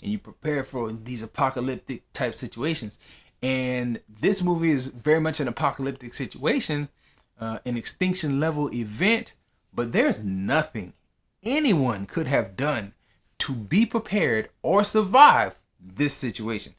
and you prepare for these apocalyptic type situations. And this movie is very much an apocalyptic situation, an extinction level event, but there's nothing anyone could have done to be prepared or survive this situation.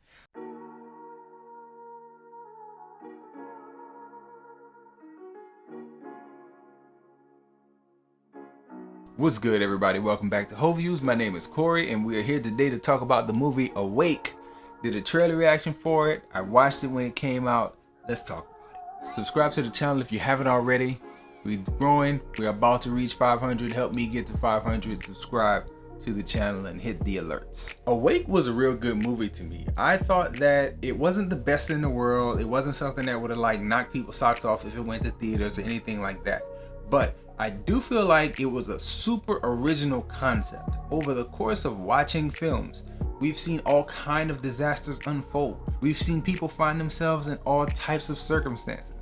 What's good, everybody? Welcome back to Whole Views. My name is Corey, and we are here today to talk about the movie Awake. Did a trailer reaction for it. I watched it when it came out. Let's talk about it. Subscribe to the channel if you haven't already. We're growing. We're about to reach 500. Help me get to 500. Subscribe to the channel and hit the alerts. Awake was a real good movie to me. I thought that it wasn't the best in the world. It wasn't something that would have like knocked people's socks off if it went to theaters or anything like that. But I do feel like it was a super original concept. Over the course of watching films, we've seen all kind of disasters unfold. We've seen people find themselves in all types of circumstances.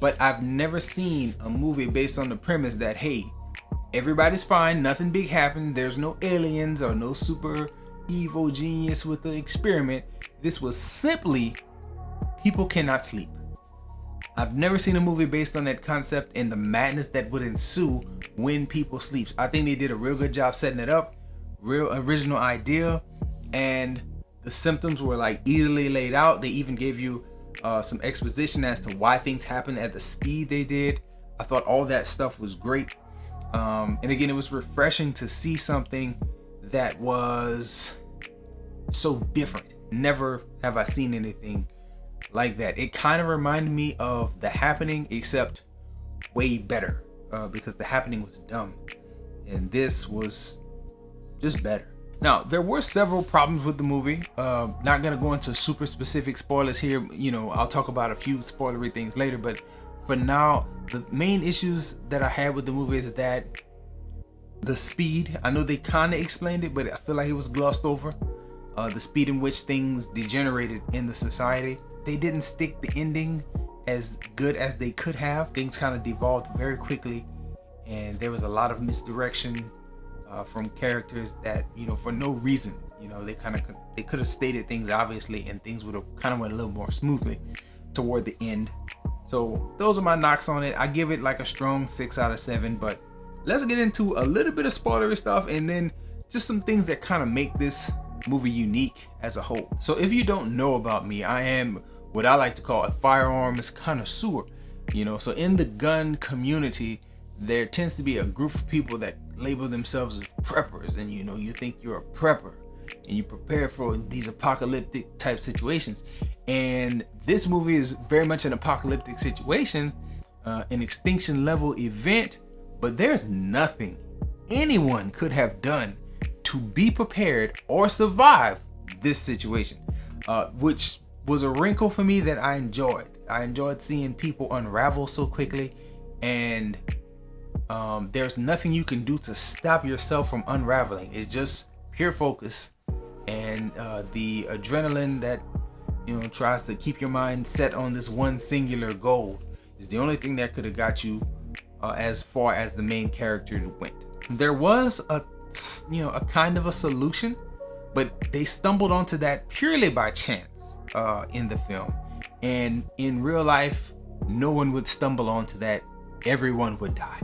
But I've never seen a movie based on the premise that, hey, everybody's fine, nothing big happened, there's no aliens or no super evil genius with the experiment. This was simply people cannot sleep. I've never seen a movie based on that concept and the madness that would ensue when people sleep. I think they did a real good job setting it up, real original idea, and the symptoms were like easily laid out. They even gave you some exposition as to why things happened at the speed they did. I thought all that stuff was great. And again, it was refreshing to see something that was so different. Never have I seen anything like that. It kind of reminded me of The Happening, except way better, because The Happening was dumb and this was just better. Now, there were several problems with the movie. Not gonna go into super specific spoilers here. You know, I'll talk about a few spoilery things later, but for now, the main issues that I had with the movie is that the speed, I know they kind of explained it, but I feel like it was glossed over. The speed in which things degenerated in the society. They didn't stick the ending as good as they could have. Things kind of devolved very quickly, and there was a lot of misdirection from characters that, you know, for no reason. You know, they could have stated things obviously, and things would have kind of went a little more smoothly toward the end. So those are my knocks on it. I give it like a strong 6 out of 7. But let's get into a little bit of spoilery stuff, and then just some things that kind of make this movie unique as a whole. So if you don't know about me, I am what I like to call a firearms connoisseur. You know, so in the gun community, there tends to be a group of people that label themselves as preppers, and you know, you think you're a prepper and you prepare for these apocalyptic type situations. And this movie is very much an apocalyptic situation, an extinction level event, but there's nothing anyone could have done to be prepared or survive this situation, which was a wrinkle for me that I enjoyed. I enjoyed seeing people unravel so quickly, and there's nothing you can do to stop yourself from unraveling. It's just pure focus and the adrenaline that, you know, tries to keep your mind set on this one singular goal is the only thing that could have got you as far as the main character went. There was a kind of a solution, but they stumbled onto that purely by chance in the film. And in real life, no one would stumble onto that. Everyone would die,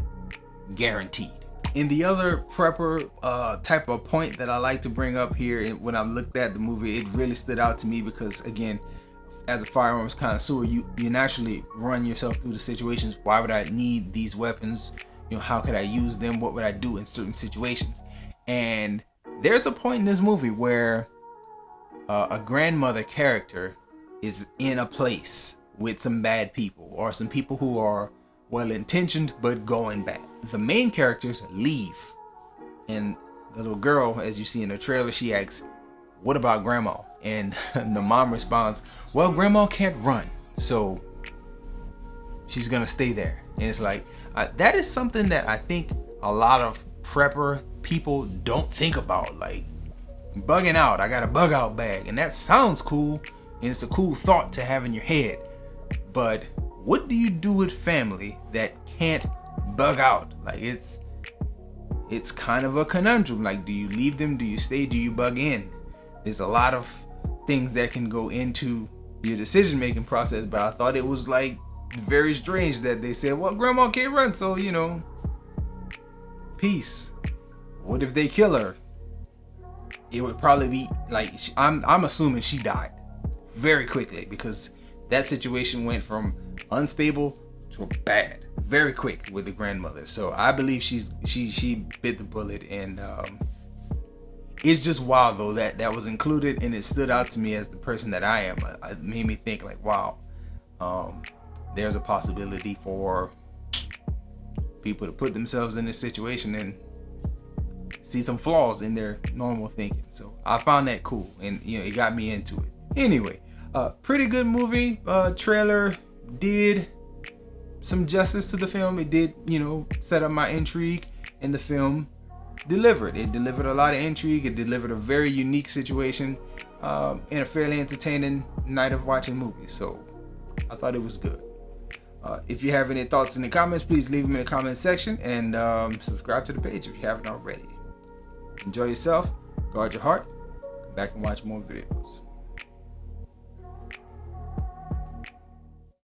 guaranteed. In the other prepper type of point that I like to bring up here, when I looked at the movie, it really stood out to me because, again, as a firearms connoisseur, you naturally run yourself through the situations. Why would I need these weapons? You know, how could I use them? What would I do in certain situations? And there's a point in this movie where a grandmother character is in a place with some bad people, or some people who are well-intentioned but going bad. The main characters leave, and the little girl, as you see in the trailer, she asks, "What about grandma?" And the mom responds, "Well, grandma can't run, so she's gonna stay there." And it's like, that is something that I think a lot of prepper people don't think about. Like, bugging out, I got a bug out bag, and that sounds cool, and it's a cool thought to have in your head, but what do you do with family that can't bug out? Like, it's kind of a conundrum. Like, do you leave them? Do you stay? Do you bug in? there's a lot of things that can go into your decision making process, but I thought it was like very strange that they said, well, grandma can't run, so peace. What if they kill her? It would probably be like, I'm assuming she died very quickly, because that situation went from unstable to bad very quick with the grandmother. So I believe she bit the bullet, and it's just wild though that was included, and it stood out to me as the person that I am. It made me think like, wow, there's a possibility for people to put themselves in this situation and see some flaws in their normal thinking. So I found that cool, and it got me into it. Anyway, pretty good movie. Trailer did some justice to the film. It did, set up my intrigue, and the film delivered. It delivered a lot of intrigue. It delivered a very unique situation in a fairly entertaining night of watching movies. So I thought it was good. If you have any thoughts in the comments, please leave them in the comment section, and subscribe to the page if you haven't already. Enjoy yourself, guard your heart, come back and watch more videos.